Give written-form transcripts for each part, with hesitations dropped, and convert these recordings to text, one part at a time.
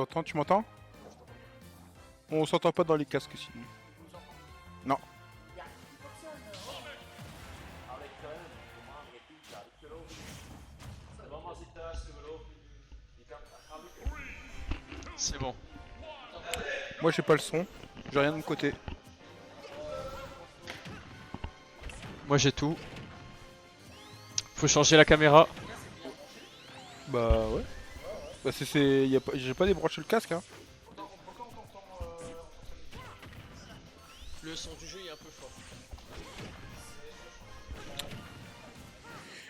t'entends, tu m'entends? On s'entend pas dans les casques sinon. Non. C'est bon. Moi j'ai pas le son, j'ai rien de mon côté. Moi j'ai tout. Faut changer la caméra. Bah ouais. Bah j'ai pas débranché le casque hein. Le son du jeu est un peu fort.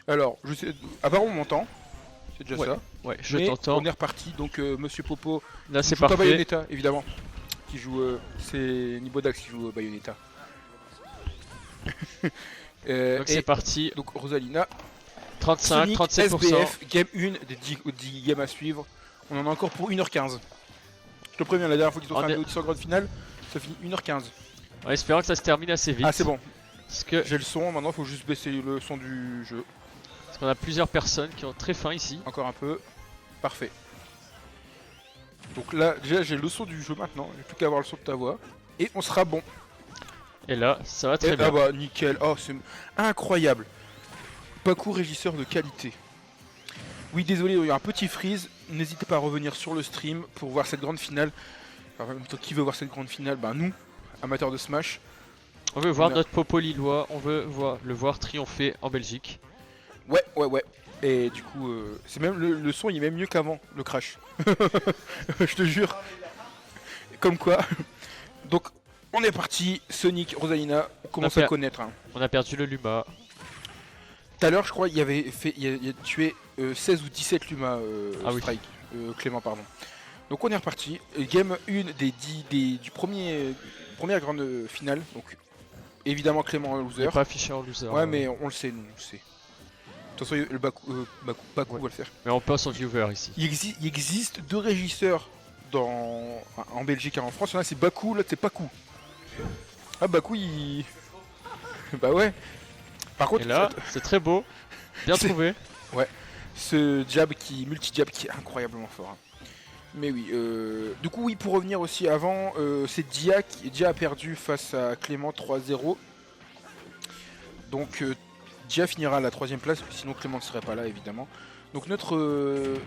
Alors, je sais. Apparemment on m'entend. C'est déjà ça. Ouais, je Mais t'entends. on est reparti, donc Monsieur Popo. Là c'est joue pas parfait. Bayonetta, évidemment. Qui joue. C'est Nibodax qui joue Bayonetta. Donc c'est parti. Donc Rosalina. 35, Sonic, 37%. SBF, game 1 des 10 games à suivre. On en a encore pour 1h15. Je te préviens, la dernière fois qu'ils ont fait un vidéo de grande finale, ça finit 1h15. En espérant que ça se termine assez vite. Ah, c'est bon. Parce que J'ai le son, maintenant faut juste baisser le son du jeu. parce qu'on a plusieurs personnes qui ont très faim ici. Encore un peu. Parfait. Donc là, déjà j'ai le son du jeu maintenant, j'ai plus qu'à avoir le son de ta voix. Et on sera bon. Et là, ça va très bien. Ah bah nickel, oh c'est incroyable. Paco régisseur de qualité. Oui désolé, il y a un petit freeze, n'hésitez pas à revenir sur le stream pour voir cette grande finale. Alors, en même temps, qui veut voir cette grande finale? Bah nous, amateurs de Smash. On veut voir notre Popo lillois, on veut le voir triompher en Belgique. Ouais. Et du coup, c'est même le son il est même mieux qu'avant, le crash. Je te jure. Comme quoi. Donc on est parti, Sonic, Rosalina, on commence à connaître. Hein. On a perdu le Luma. Tout à l'heure, je crois, il a tué 16 ou 17 Luma Strike. Clément, pardon. Donc on est reparti. Game 1 du première grande finale. Donc évidemment Clément en loser. Il n'est pas affiché en loser. Ouais, mais on le sait, nous, on le sait. De toute façon, le Baku va le faire. Mais on passe en viewer ici. Il existe deux régisseurs en Belgique et en France. Il y en a, c'est Baku, l'autre c'est Paku. Ah, Baku, il. Bah ouais. Par contre, et là, c'est très beau. Bien trouvé. Ouais. Ce jab multi-jab qui est incroyablement fort. Hein. Mais oui. Du coup, oui, pour revenir aussi avant, c'est Dia qui a perdu face à Clément 3-0. Donc, Dia finira à la 3ème place, sinon Clément ne serait pas là, évidemment. Donc, notre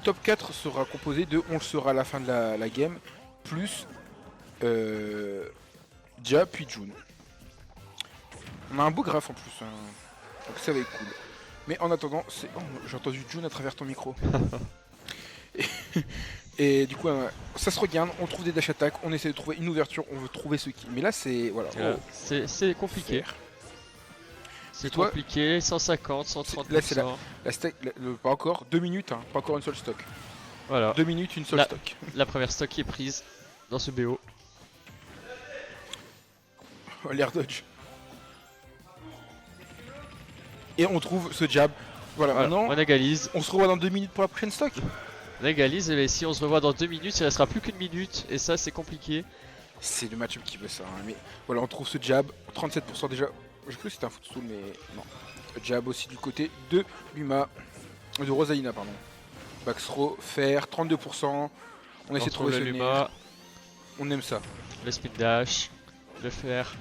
top 4 sera composé de, on le saura à la fin de la game, plus Dia puis June. On a un beau graphe en plus, hein. Donc ça va être cool. Mais en attendant, j'ai entendu June à travers ton micro. et du coup, ça se regarde, on trouve des dash attack, on essaie de trouver une ouverture, on veut trouver ce qui. Mais là, c'est voilà. C'est compliqué. C'est compliqué, 150, 130. Là, c'est pas encore 2 minutes, hein, pas encore une seule stock. Voilà. 2 minutes, une seule stock. La première stock qui est prise dans ce BO. L'air dodge. Et on trouve ce jab. Voilà, maintenant on égalise. On se revoit dans 2 minutes pour la prochaine stock. On égalise, et si on se revoit dans 2 minutes, il restera plus qu'une minute. Et ça, c'est compliqué. C'est le match-up qui veut ça. Hein. Mais voilà, on trouve ce jab. 37% déjà. J'ai cru que c'était un footstool, mais non. Jab aussi du côté de Luma. De Rosalina, pardon. Backthrow, fer, 32%. On essaie de trouver ce Luma. On aime ça. Le spin dash, le fer.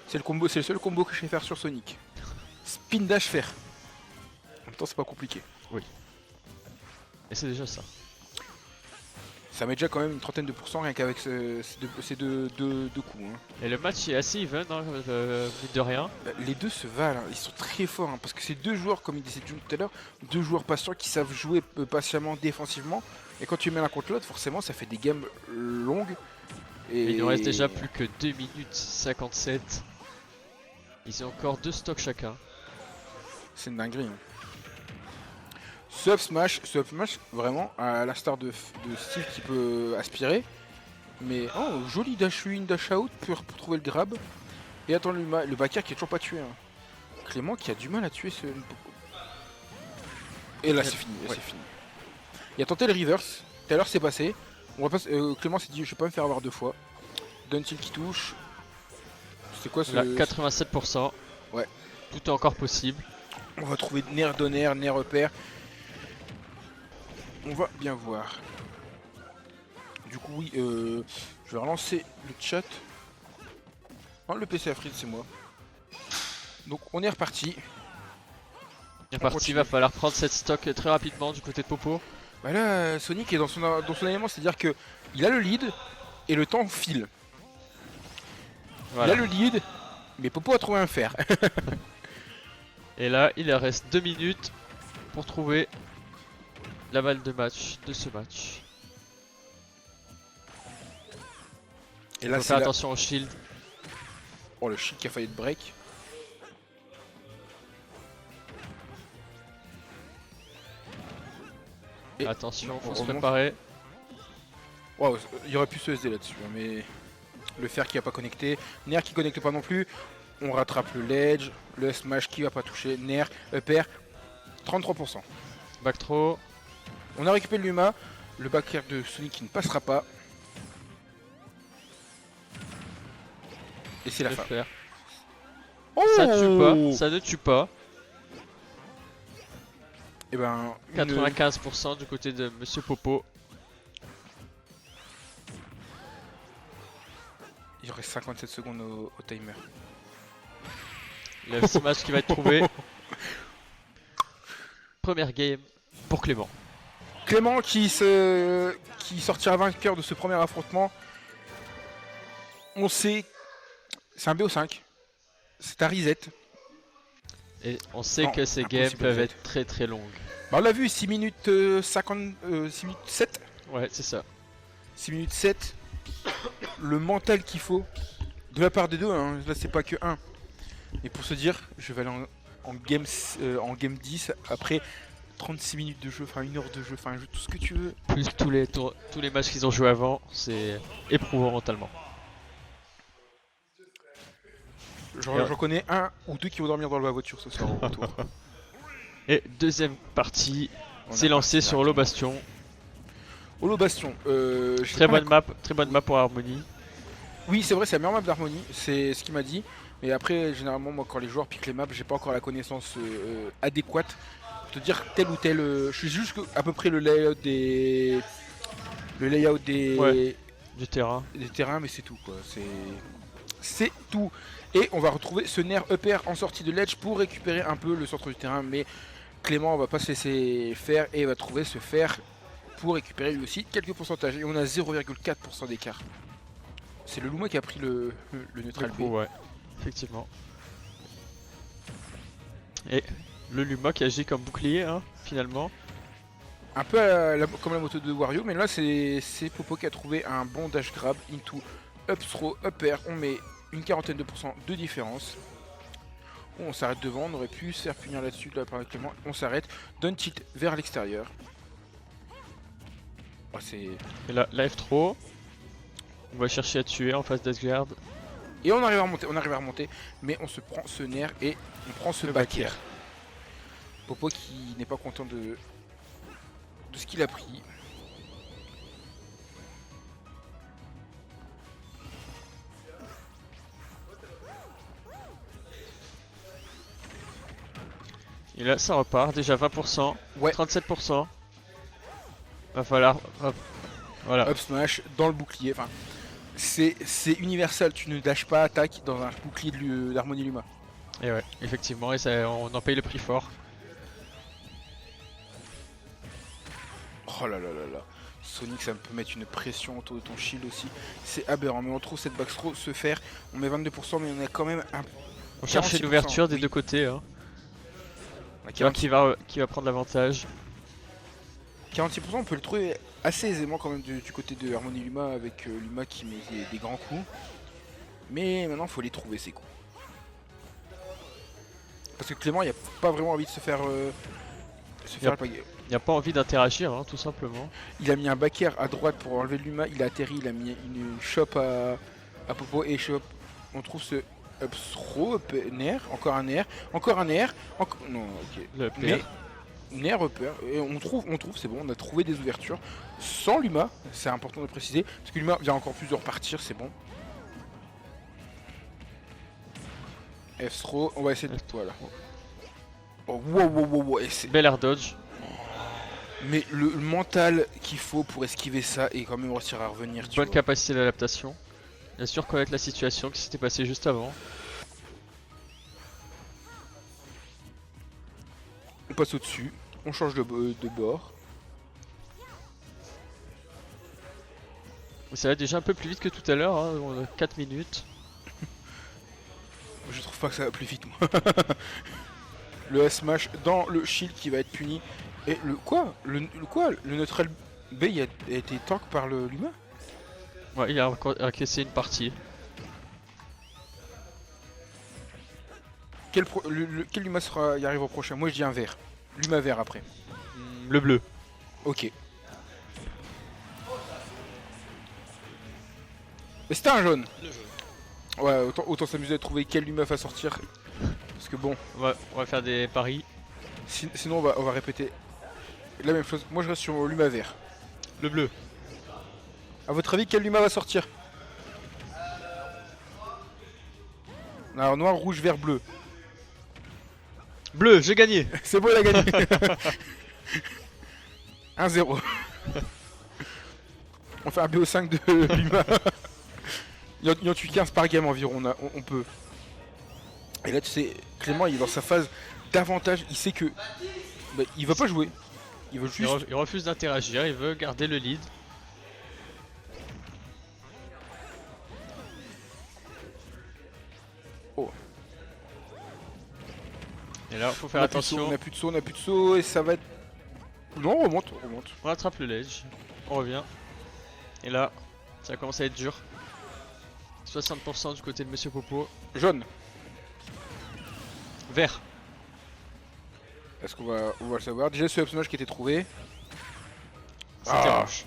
C'est le seul combo que je sais faire sur Sonic. Spin dash fer. En même temps, c'est pas compliqué. Oui. Et c'est déjà ça. Ça met déjà quand même une 30aine de pourcents rien qu'avec ces deux coups. Hein. Et le match est assez even, hein, mine de rien. Les deux se valent, hein. Ils sont très forts, hein, parce que c'est deux joueurs, comme il disait June tout à l'heure, deux joueurs patients qui savent jouer patiemment défensivement. Et quand tu mets l'un contre l'autre, forcément, ça fait des games longues. Et il nous reste déjà plus que 2 minutes 57. Ils ont encore 2 stocks chacun. C'est une dinguerie. Hein. Sub Smash, vraiment, à l'instar de Steve qui peut aspirer. Mais oh, joli dash in, dash out pour trouver le grab. Et attends, le backer qui est toujours pas tué. Hein. Clément qui a du mal à tuer ce. Et là c'est fini, c'est fini. Il a tenté le reverse, tout à l'heure c'est passé. On va pas, Clément s'est dit je vais pas me faire avoir deux fois. Duntil qui touche. C'est quoi ce. Là, 87%. Ouais. Tout est encore possible. On va trouver nerf donner, nerf repère. On va bien voir. Du coup, oui, je vais relancer le chat. Non, le PC Afrique, c'est moi. Donc, on est reparti. Il est parti, va falloir prendre cette stock très rapidement du côté de Popo. Bah là, Sonic est dans son élément, c'est-à-dire que il a le lead et le temps file. Voilà. Il a le lead, mais Popo a trouvé un fer. Et là, il reste 2 minutes pour trouver la balle de match de ce match. Et là, Faut faire attention au shield. Oh, le shield qui a failli être break. Et attention, faut se remonte. préparer. Wow, il y aurait pu se SD là-dessus, hein, mais le fer qui va pas connecté, Nair qui connecte pas non plus. On rattrape le ledge, le smash qui va pas toucher, Nair, upper, 33%. Back throw. On a récupéré l'Uma, le back air de Sonic qui ne passera pas. Et c'est la fin. Faire. Oh, Ça tue pas, ça ne tue pas. Et ben, 95% du côté de Monsieur Popo. il reste 57 secondes au timer. Le smash qui va être trouvé. Première game pour Clément. Clément qui sortira vainqueur de ce premier affrontement. On sait, c'est un BO5. C'est un reset. Et on sait Non, que ces impossible games peuvent reset. être très très longues. Bah, on l'a vu, 6 minutes 50, 6 minutes 7. Ouais, c'est ça. 6 minutes 7. Le mental qu'il faut. De la part des deux, hein. Là c'est pas que 1. Et pour se dire, je vais aller en game 10 après 36 minutes de jeu, enfin 1 heure de jeu, enfin tout ce que tu veux. Plus tous les matchs qu'ils ont joué avant, c'est éprouvant mentalement. J'en connais un ou deux qui vont dormir dans la voiture ce soir au retour. Et deuxième partie, On c'est a lancé parti sur là. Holo Bastion. Holo Bastion. Très bonne map pour Harmony. Oui, c'est vrai, c'est la meilleure map d'Harmony, c'est ce qu'il m'a dit. Mais après, généralement, moi, quand les joueurs piquent les maps, j'ai pas encore la connaissance adéquate pour te dire tel ou tel. Je suis juste à peu près le layout des. Ouais. Du terrain. Des terrains, mais c'est tout quoi. C'est tout. Et on va retrouver ce Nair upper en sortie de ledge pour récupérer un peu le centre du terrain. Mais Clément va pas se laisser faire et va trouver ce fer pour récupérer lui aussi quelques pourcentages. Et on a 0,4% d'écart. C'est le Luma qui a pris le neutral B. Ouais, effectivement. Et le Luma qui agit comme bouclier, hein, finalement. Un peu comme la moto de Wario, mais là c'est Popo qui a trouvé un bon dash grab into up throw, upper. On met une quarantaine de pourcents de différence. Oh, on s'arrête devant, on aurait pu se faire punir là-dessus de la part de Clément. On s'arrête, donne tilt vers l'extérieur. Oh, c'est... Et là, live throw. On va chercher à tuer en face d'Asgard. Et on arrive à remonter, mais on se prend ce nerf et on prend ce back air. Popo qui n'est pas content de ce qu'il a pris. Et là, ça repart. Déjà 20%, Ouais. 37%. Va falloir... Voilà. Up smash dans le bouclier. Enfin, c'est universel. Tu ne dashes pas attaque dans un bouclier d'Harmony Luma. Et ouais, effectivement, et ça, on en paye le prix fort. Oh là là là là. Sonic, ça me peut mettre une pression autour de ton shield aussi. C'est aberrant. Mais on trouve cette backthrow se faire. On met 22%, mais on a quand même un. On cherche une ouverture des deux côtés. Hein. Qui va prendre l'avantage. 46%, on peut le trouver assez aisément quand même du côté de Harmony Luma avec Luma qui met des grands coups. Mais maintenant, il faut les trouver ces coups. Parce que Clément, il n'a pas vraiment envie de se faire alpaguer. Il n'a pas envie d'interagir, hein, tout simplement. Il a mis un back air à droite pour enlever Luma, il a atterri, il a mis une chop à Popo et chop. On trouve ce up throw, up nair, encore un nair, non, ok. Le Mais nair upper, et on trouve, c'est bon, on a trouvé des ouvertures sans Luma, c'est important de préciser, parce que Luma vient encore plus de repartir, c'est bon. F-throw, on va essayer de... Voilà. Oh, wow, wow, wow, wow. Bel air dodge. Mais le mental qu'il faut pour esquiver ça et quand même réussir à revenir, tu Bonne vois. capacité d'adaptation. Il a su reconnaître la situation qui s'était passée juste avant. On passe au-dessus, on change de bord. Ça va déjà un peu plus vite que tout à l'heure, hein, on a 4 minutes. Je trouve pas que ça va plus vite, moi. Le S-Smash dans le shield qui va être puni. Et le quoi quoi le neutral B a été tank par l'humain. Ouais, il a encaissé une partie. Quel Luma y arrive au prochain? Moi je dis un vert. Luma vert après. Le bleu. Ok. Mais c'était un jaune. Ouais, autant s'amuser à trouver quel Luma va sortir. Parce que bon, On va faire des paris. sinon on va répéter la même chose. Moi je reste sur Luma vert. Le bleu. A votre avis, quel Luma va sortir? Alors noir, rouge, vert, bleu. Bleu, j'ai gagné. C'est bon, il a gagné. 1-0. On fait un BO5 de Luma. Il en tue 15 par game environ, on peut. Et là tu sais, Clément il est dans sa phase d'avantage, il sait que bah, il va pas jouer. Il veut juste. Il refuse d'interagir, il veut garder le lead. Oh. Et là, faut faire attention. On a plus de saut et ça va être. Non, on remonte. On attrape le ledge, on revient. Et là, ça commence à être dur. 60% du côté de Monsieur Popo. Jaune. Vert. Est-ce qu'on va le savoir? Déjà ce up smash qui était trouvé. C'était rouge.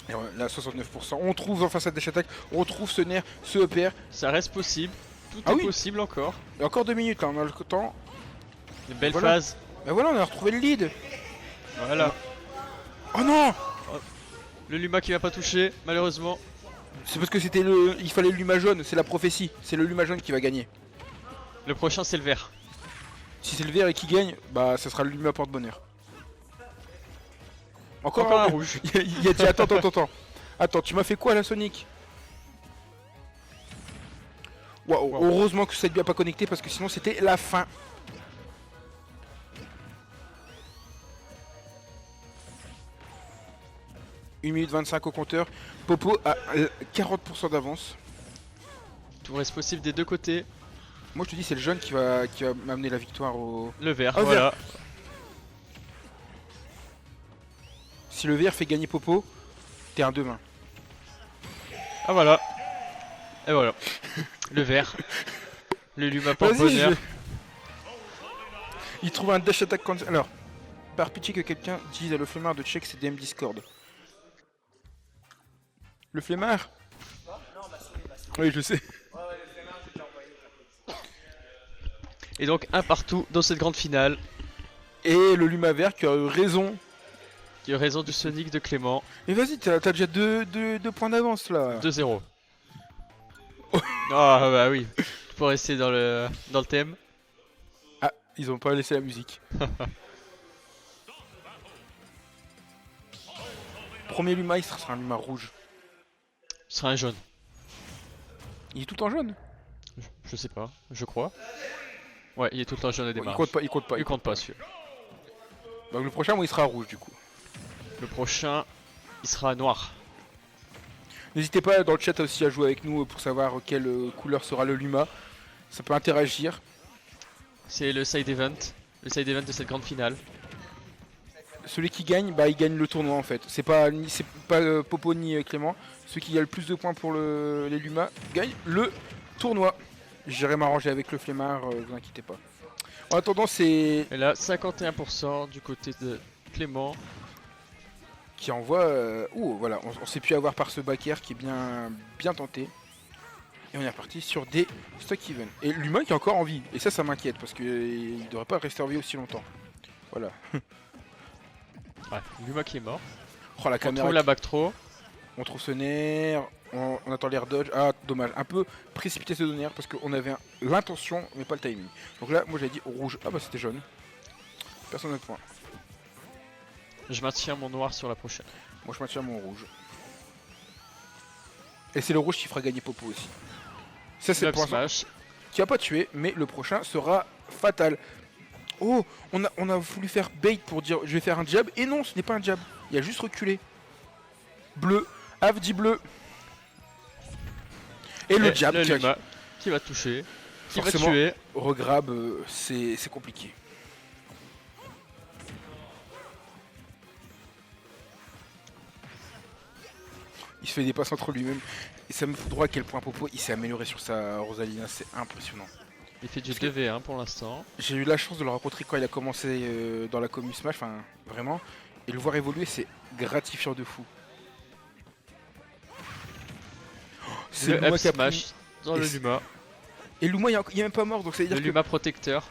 Et là 69%. On trouve enfin cette dash attack. On retrouve ce nerf, ce EPR. Ça reste possible. Tout Ah est oui. possible encore. Et encore 2 minutes, hein, on a le temps. Une belle Voilà. phase. Bah voilà, on a retrouvé le lead. Voilà. Oh non! Le Luma qui va pas toucher, malheureusement. C'est parce que il fallait le Luma jaune, c'est la prophétie. C'est le Luma jaune qui va gagner. Le prochain, c'est le vert. Si c'est le vert et qui gagne, bah ça sera le Luma porte-bonheur. Encore un rouge. Il a dit attends. Attends, tu m'as fait quoi la Sonic? Waouh, heureusement que ça ne lui a pas connecté parce que sinon c'était la fin. « 1 minute 25 au compteur. Popo a 40% d'avance. Tout reste possible des deux côtés. Moi je te dis c'est le jaune qui va m'amener la victoire au... Le vert, Oh, voilà. vert. Si le vert fait gagner Popo, t'es un 2 mains. Ah voilà. Et voilà. Le vert. Le Luma porte-bonheur. Il trouve un dash attack cancel. Alors, par pitié que quelqu'un dise à le flemmard de check ses DM Discord. Le flemmard? Oui, je sais. Et donc un partout dans cette grande finale. Et le Luma vert qui a eu raison. Qui a raison du Sonic de Clément. Mais vas-y, t'as déjà deux points d'avance là. 2-0. Ah bah oui. Pour rester dans le thème. Ah, ils ont pas laissé la musique. Premier Luma, il sera un Luma rouge. Ce sera un jaune. Il est tout en jaune. Je sais pas, je crois. Ouais, il est tout le temps jaune au démarrage. Il compte pas. Il compte pas celui-là. Donc le prochain, moi, il sera rouge du coup. Le prochain, il sera noir. N'hésitez pas dans le chat aussi à jouer avec nous pour savoir quelle couleur sera le Luma. Ça peut interagir. C'est le side event. Le side event de cette grande finale. Celui qui gagne, bah il gagne le tournoi en fait. C'est pas Popo ni Clément. Celui qui a le plus de points pour les Luma gagne le tournoi. J'irai m'arranger avec le flemmard, vous inquiétez pas. En attendant, c'est... Et là, 51% du côté de Clément. Qui envoie... Ouh, voilà, on s'est pu avoir par ce backer qui est bien tenté. Et on est reparti sur des stock even. Et l'humain qui est encore en vie. Et ça m'inquiète parce qu'il devrait pas rester en vie aussi longtemps. Voilà. Ouais, Luma qui est mort. Oh la On caméra. trouve la back throw. On trouve ce nerf. On attend l'air dodge. Ah, dommage. Un peu précipité ce donnière parce qu'on avait l'intention, mais pas le timing. Donc là, moi j'avais dit rouge. Ah bah c'était jaune. Personne n'a de point. Je maintiens mon noir sur la prochaine. Moi je maintiens mon rouge. Et c'est le rouge qui fera gagner Popo aussi. Ça c'est le Up point smash. qui va pas tuer, mais le prochain sera fatal. Oh, on a voulu faire bait pour dire je vais faire un jab. Et non, ce n'est pas un jab. Il a juste reculé. Bleu. Av dit bleu. Et le jab le qui a- Luma qui va toucher. Qui va Forcément, tuer. regrab, c'est compliqué. Il se fait des passes entre lui-même. Et ça me fout droit à quel point Popo il s'est amélioré sur sa Rosalina, c'est impressionnant. Il fait du Parce que- 2v1 pour l'instant. J'ai eu la chance de le rencontrer quand il a commencé dans la commu Smash, enfin vraiment. Et le voir évoluer, c'est gratifiant de fou. Oh, c'est Le Luma up qui a pris- smash dans Et le c'est- Luma. Et Luma il est même pas mort, donc ça veut dire Le que... Luma protecteur.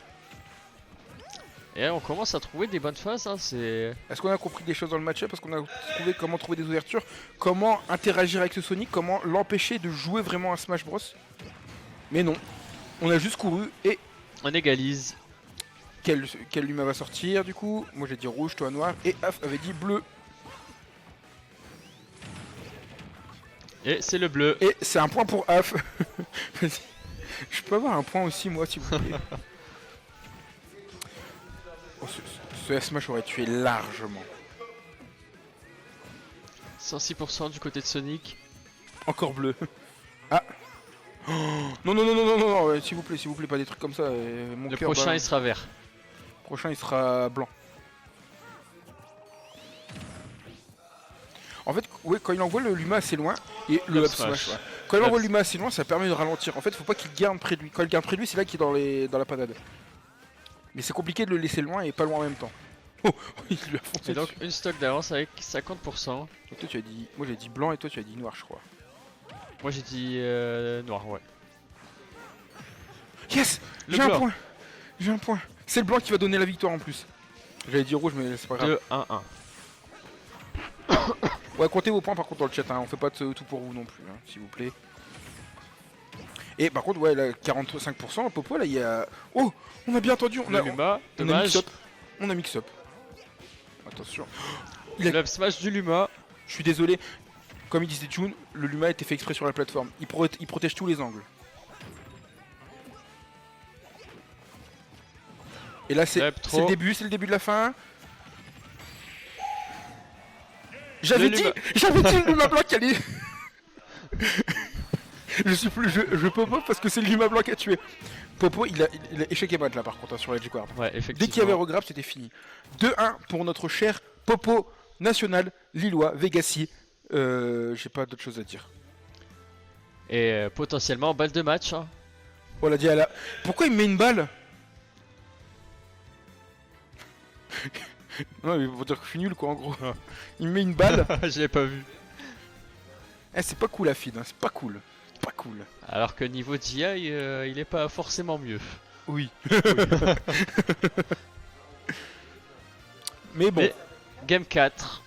Et là, on commence à trouver des bonnes phases. Hein, c'est... Est-ce qu'on a compris des choses dans le match-up? Parce qu'on a trouvé comment trouver des ouvertures, comment interagir avec ce Sonic, comment l'empêcher de jouer vraiment à Smash Bros. Mais non, on a juste couru et On égalise. quel Luma va sortir du coup? Moi j'ai dit rouge, toi noir, et Af avait dit bleu. Et c'est le bleu. Et c'est un point pour Af. Vas-y. Je peux avoir un point aussi moi s'il vous plaît. Oh, ce F-Smash aurait tué largement. 106% du côté de Sonic. Encore bleu. Ah. Oh, non, non, non, non, non, non, non, s'il vous plaît, pas des trucs comme ça. Mon Le cœur prochain, balance. il sera vert. Prochain, il sera blanc. En fait, ouais, quand il envoie le Luma assez loin, et le Up up smash, smash. ouais. Quand il envoie le Up. Luma assez loin, ça permet de ralentir. En fait, faut pas qu'il garde près de lui. Quand il garde près de lui, c'est là qu'il est dans la panade. Mais c'est compliqué de le laisser loin et pas loin en même temps. Oh, il lui a foncé Et donc, dessus. une stock d'avance avec 50%. Donc toi, tu as dit, moi j'ai dit blanc et toi tu as dit noir, je crois. Moi, j'ai dit noir, ouais. Yes, Le j'ai un blanc. point. J'ai un point. C'est le blanc qui va donner la victoire en plus. J'avais dit rouge, mais c'est pas grave. 2-1-1. Ouais, comptez vos points par contre dans le chat, hein. On fait pas de tout pour vous non plus, hein, s'il vous plaît. Et par contre, ouais, là, 45%, Popo, là, il y a... Oh, on a bien entendu, on Le a Luma, on a dommage. mix-up. On a mix-up. Attention. Il a- Le up smash du Luma. Je suis désolé, comme il disait June, le Luma a été fait exprès sur la plateforme. Il protège tous les angles. Et là, c'est Lep c'est trop. le début de la fin. J'avais Le dit, Luma. le Luma blanc qui allait... je peux pas parce que c'est le Luma blanc qui a tué. Popo, il a échec et mat là par contre, hein, sur la G-Guard. Ouais, Dès effectivement. qu'il y avait regrab, c'était fini. 2-1 pour notre cher Popo national lillois, Vegassi. J'ai pas d'autre chose à dire. Et potentiellement, balle de match. Hein. Oh la Diala. Pourquoi il me met une balle? Non mais faut dire que je suis nul quoi en gros. Il me met une balle. Je l'ai pas vu. Eh, c'est pas cool la feed, hein. C'est pas cool. Pas cool. Alors que niveau DI, il est pas forcément mieux. Oui. Mais bon, Mais game 4.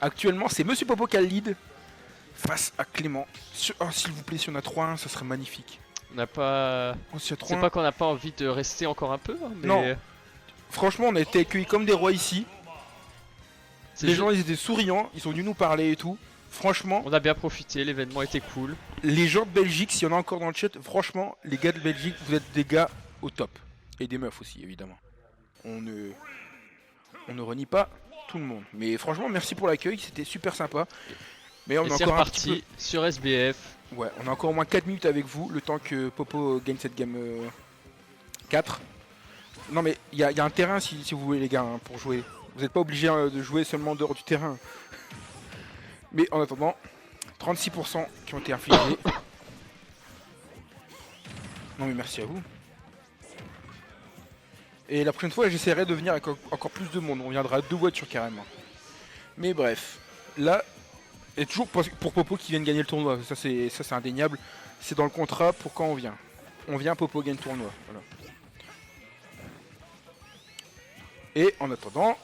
actuellement c'est Monsieur Popo qui a le lead face à Clément. Oh s'il vous plaît, si on a 3-1, ça serait magnifique. On n'a pas. Oh, s'il y a C'est 3-1. pas qu'on n'a pas envie de rester encore un peu, hein, mais. Non. Franchement, on a été accueillis comme des rois ici. c'est Les ju- gens ils étaient souriants, ils sont venus nous parler et tout. Franchement, On a bien profité, l'événement était cool. les gens de Belgique, s'il y en a encore dans le chat, franchement, les gars de Belgique, vous êtes des gars au top. Et des meufs aussi, évidemment. On ne renie pas tout le monde. Mais franchement, merci pour l'accueil, c'était super sympa. Mais on Et est c'est encore un petit reparti sur SBF. peu... Ouais, on a encore au moins 4 minutes avec vous, le temps que Popo gagne cette game 4. Non mais il y, a un terrain si vous voulez les gars, hein, pour jouer. Vous n'êtes pas obligé de jouer seulement dehors du terrain. Mais en attendant, 36% qui ont été infligés. Non mais merci à vous. Et la prochaine fois, j'essaierai de venir avec encore plus de monde. On viendra à 2 voitures carrément. Mais bref, là, et toujours pour Popo qui vient de gagner le tournoi. Ça c'est indéniable. C'est dans le contrat pour quand on vient. On vient, Popo gagne le tournoi. Voilà. Et en attendant,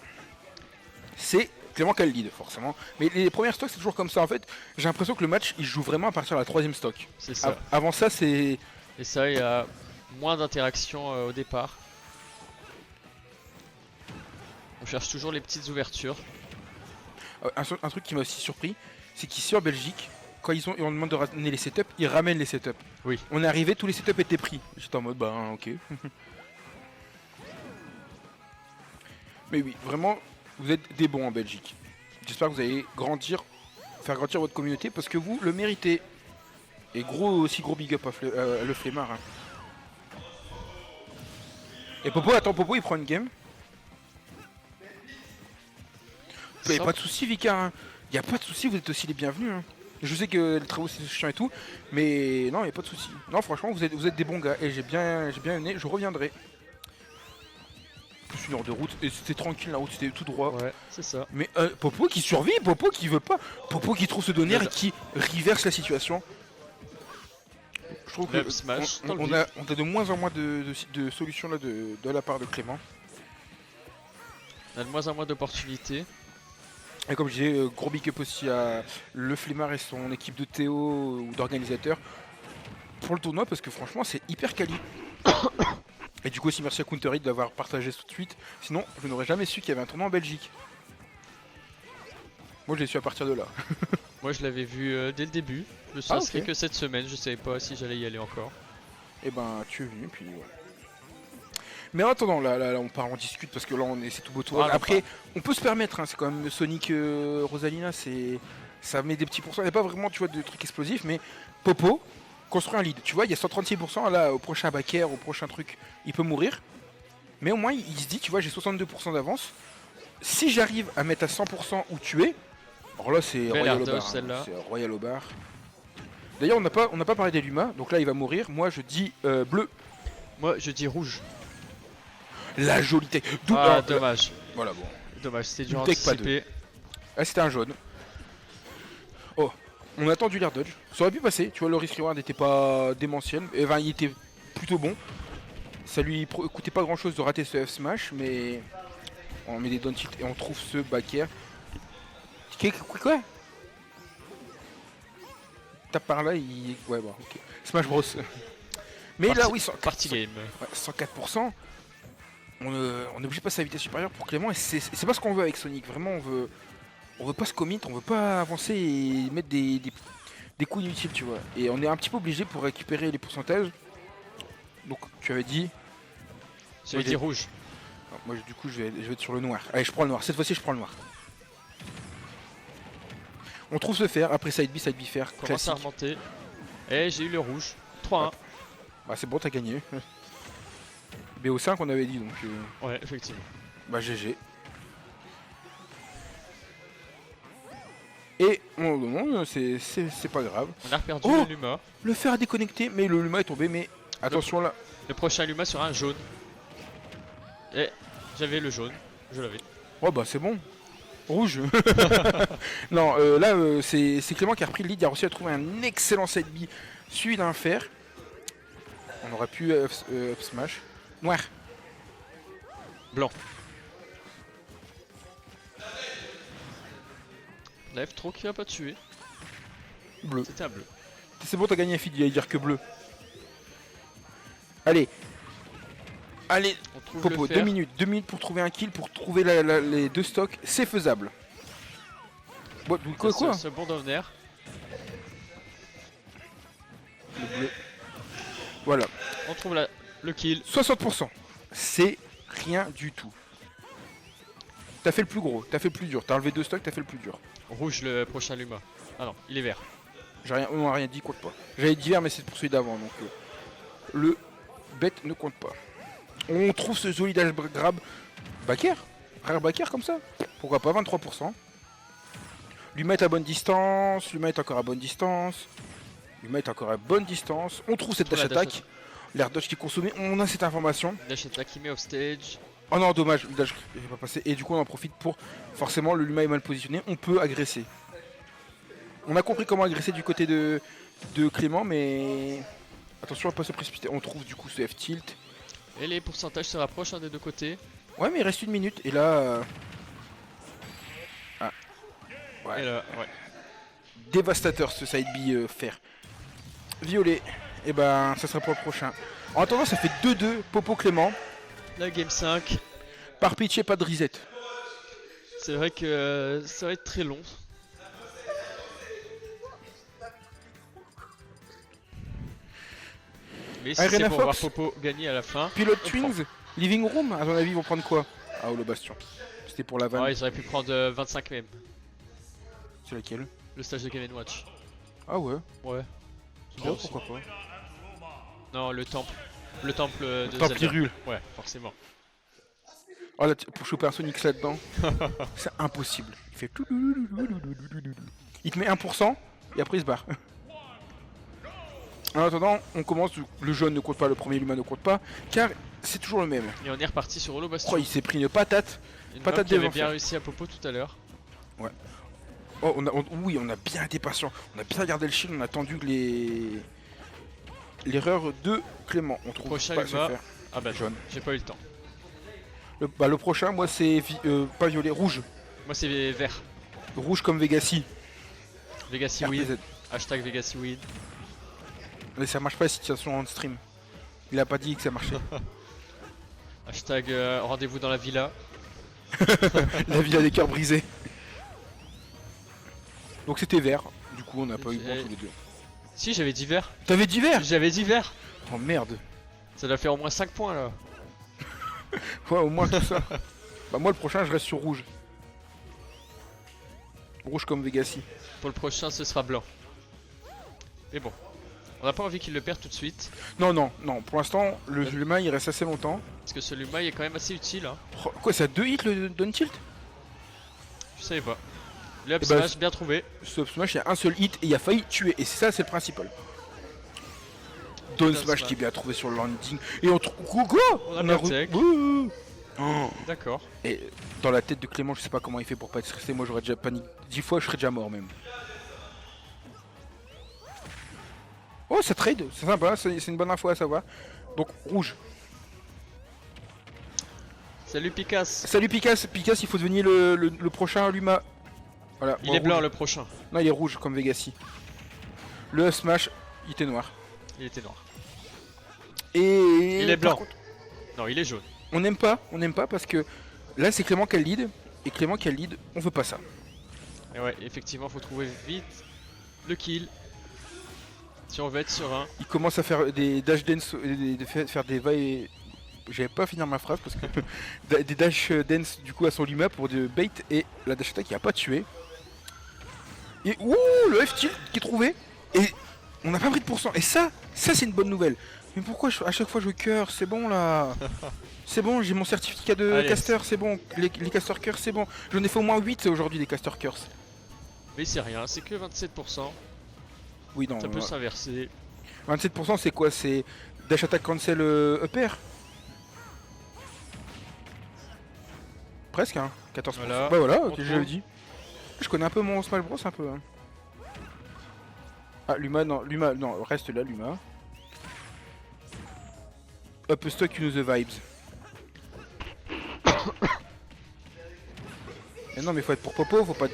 c'est Clément qui a le lead, forcément. Mais les premières stocks, c'est toujours comme ça. En fait, j'ai l'impression que le match, il se joue vraiment à partir de la 3ème stock. C'est ça. Avant ça, c'est... Et ça, il y a moins d'interaction au départ. On cherche toujours les petites ouvertures. Un truc qui m'a aussi surpris, c'est qu'ici en Belgique, quand on demande de ramener les setups, ils ramènent les setups. Oui. On est arrivé, tous les setups étaient pris. J'étais en mode, bah ok. Mais oui, vraiment, vous êtes des bons en Belgique. J'espère que vous allez faire grandir votre communauté parce que vous le méritez. Et gros big up à le flemmard. Hein. Et Popo, attends, Popo il prend une game. Vous avez pas de soucis, Vicar. Hein. Y a pas de soucis, vous êtes aussi les bienvenus. Hein. Je sais que les travaux c'est chiant et tout, mais non, y a pas de soucis. Non, franchement, vous êtes des bons gars et j'ai bien aimé, je reviendrai. Plus 1 heure de route et c'était tranquille, la route c'était tout droit. Ouais, c'est ça. Mais Popo qui survit, Popo qui veut pas, Popo qui trouve ce donner et qui reverse la situation. Je trouve que smash on a de moins en moins de solutions là de la part de Clément. On a de moins en moins d'opportunités. Et comme je disais, gros big up aussi à le flemmard et son équipe de Théo ou d'organisateurs pour le tournoi parce que franchement c'est hyper quali. Et du coup aussi merci à Counterhit d'avoir partagé tout de suite. Sinon je n'aurais jamais su qu'il y avait un tournoi en Belgique. Moi je l'ai su à partir de là. Moi je l'avais vu dès le début. Je me suis inscrit que cette semaine, je savais pas si j'allais y aller encore. Et ben tu es venu puis ouais. Mais en attendant, là on discute parce que là c'est tout beau tour. Après, on peut se permettre, hein, c'est quand même Sonic Rosalina, ça met des petits pourcents. Il n'y a pas vraiment tu vois, de trucs explosifs, mais Popo construit un lead. Tu vois, il y a 136%, là au prochain backer, au prochain truc, il peut mourir. Mais au moins il se dit, tu vois, j'ai 62% d'avance. Si j'arrive à mettre à 100% où tu es, alors là c'est Royal au bar. C'est Royal au bar. D'ailleurs on n'a pas parlé des Luma, donc là il va mourir. Moi je dis bleu. Moi je dis rouge. La jolie tech. Ah, dommage. Voilà, bon. Dommage, c'était dur à anticiper. Ah, c'était un jaune. Oh, on a attendu l'air dodge. Ça aurait pu passer, tu vois, le risk reward n'était pas démentiel. Enfin, il était plutôt bon. Ça lui coûtait pas grand chose de rater ce F smash, mais on met des down tilt et on trouve ce back air. Quoi? Tape par là, il. Ouais, bon, ok. Smash Bros. Mais là, oui, party game. Ouais, 104%. On est obligé de passer à la vitesse supérieure pour Clément et c'est pas ce qu'on veut avec Sonic. Vraiment, on veut pas se commit, on veut pas avancer et mettre des coups inutiles, tu vois. Et on est un petit peu obligé pour récupérer les pourcentages. Donc, tu avais dit. J'avais dit rouge. Non, moi, du coup, je vais être sur le noir. Allez, je prends le noir. Cette fois-ci, je prends le noir. On trouve ce fer. Après, side B fer. Commence à remonter. Et j'ai eu le rouge. 3-1. Bah, c'est bon, t'as gagné. BO5 on avait dit donc. Ouais, effectivement. Bah GG. Et non, c'est pas grave. On a perdu le Luma. Le fer a déconnecté, mais le Luma est tombé, mais attention là. Le prochain Luma sera un jaune. Et j'avais le jaune, je l'avais. Oh bah c'est bon. Rouge. Non, là c'est Clément qui a repris le lead, il a réussi à trouver un excellent side B suivi d'un fer. On aurait pu up smash. Noir. Blanc. La F3 qui a pas tué. Bleu. C'était un bleu. C'est bon, t'as gagné, Fid, il allait dire que bleu. Allez. Allez, Popo, 2 minutes. 2 minutes pour trouver un kill, pour trouver les deux stocks. C'est faisable. Bon, quoi Ce bon donner. Le bleu. Voilà. On trouve le kill. 60%. C'est rien du tout. T'as fait le plus gros, t'as fait le plus dur. T'as enlevé 2 stocks, t'as fait le plus dur. Rouge le prochain Luma. Ah non, il est vert. On n'a rien dit, compte pas. J'avais dit vert, mais c'est pour celui d'avant. Donc le bête ne compte pas. On trouve ce joli dash grab. Backer. Rare backer comme ça. Pourquoi pas, 23%. Luma est à bonne distance. Luma est encore à bonne distance. Luma est encore à bonne distance. On trouve cette dash attack. L'air dodge qui est consommé. On a cette information. Dash attack qui met off stage. Oh non, dommage, le dash n'est pas passé. Et du coup, on en profite pour. Forcément, le Luma est mal positionné. On peut agresser. On a compris comment agresser du côté de Clément, mais. Attention à ne pas se précipiter. On trouve du coup ce F tilt. Et les pourcentages se rapprochent des deux côtés. Ouais, mais il reste 1 minute. Et là. Ah, Ouais. Et là, ouais. Dévastateur ce side B fer. Violet. Et ben ça sera pour le prochain. En attendant ça fait 2-2 Popo Clément. La game 5. Par pitié pas de reset. C'est vrai que ça va être très long. Mais si Arena c'est pour voir Fox. Popo gagner à la fin. Pilot on Twins. Living Room. À ton avis ils vont prendre quoi? Ah, le Bastion. C'était pour la vanne. Ouais, ils auraient pu prendre 25 même. C'est laquelle? Le stage de Game & Watch. Ah ouais. Ouais. C'est Oh, bien, aussi. pourquoi pas. Non, le temple. Le temple de Tant Zelda. pirule. Ouais, forcément. Oh là, pour choper un Sonic là-dedans, c'est impossible. Il fait tout. Il te met 1% et après il se barre. En attendant, on commence. Le jaune ne compte pas, le premier Luma ne compte pas, car c'est toujours le même. Et on est reparti sur Holo Je Bastion. crois il s'est pris une patate. Une patate map qui avait dévenseur. bien réussi à Popo tout à l'heure. Oh, oui, on a bien été patient. On a bien gardé le shield, on a attendu que l'erreur de Clément. On trouve Prochain pas Luma. se faire. Ah bah Jaune. j'ai pas eu le temps. Le prochain, moi, c'est pas violet, rouge. Moi c'est vert. Rouge comme Vegassi. Legacy win. RPZ. Hashtag Legacy win. Mais ça marche pas les situations en stream. Il a pas dit que ça marchait. Hashtag rendez-vous dans la villa. La ville a des cœurs brisés. Donc c'était vert. Du coup, on n'a pas eu bon tous les deux. Si, j'avais dit vert. T'avais dit vert? J'avais dit vert. Oh merde. Ça doit faire au moins 5 points là. Ouais, au moins tout ça. Bah moi, le prochain, je reste sur rouge. Rouge comme Vegassi. Pour le prochain, ce sera blanc. Mais bon, on n'a pas envie qu'il le perde tout de suite. Non, non, non. Pour l'instant, le Luma, il reste assez longtemps. Parce que ce Luma il est quand même assez utile. Hein. Oh, quoi, ça a 2 hits le down tilt? Je savais pas. Le up Eh ben, smash, bien trouvé. Ce up smash, il y a un seul hit et il a failli tuer. Et ça, c'est le principal. Down Down smash smash. qui est bien trouvé sur le landing. Et on trouve. Quoi? On a tech. Oh. D'accord. Et dans la tête de Clément, je sais pas comment il fait pour pas être stressé. Moi, j'aurais déjà paniqué 10 fois, je serais déjà mort même. Oh, ça trade, c'est sympa, c'est une bonne info à savoir. Donc, rouge. Salut Picasso. Salut Picasso, Picasso, il faut devenir le prochain Luma. Voilà. Il bon, est blanc rouge. le prochain. Non, il est rouge comme Vegassi. Le smash, il était noir. Il était noir. Et Il est par blanc. contre, Non, il est jaune. on n'aime pas parce que là c'est Clément qui a le lead. Et Clément qui a le lead, on veut pas ça. Et ouais, effectivement, faut trouver vite le kill. Si on veut être serein. Il commence à faire des dash dance, faire des vagues. J'avais pas finir ma phrase parce que des dash dance du coup à son Luma pour de bait et la dash attack qui a pas tué. Et ouh, le F tilt qui est trouvé et on n'a pas pris de pourcent. Et ça c'est une bonne nouvelle. Mais pourquoi à chaque fois je cœur? C'est bon là. C'est bon, j'ai mon certificat de Allez. caster, c'est bon. Les casters curse, c'est bon. J'en ai fait au moins 8 aujourd'hui des casters curse. Mais c'est rien, c'est que 27%. Oui, non. Ça peut s'inverser. 27% c'est quoi? C'est dash attack cancel upper? Presque, hein. 14%. Voilà. Bah voilà, On ok, je trouve. le dis. Je connais un peu mon Smash Bros un peu. Hein. Ah, Luma, non, reste là, Luma. Up stock, you know the vibes. Mais non, mais faut être pour Popo, faut pas.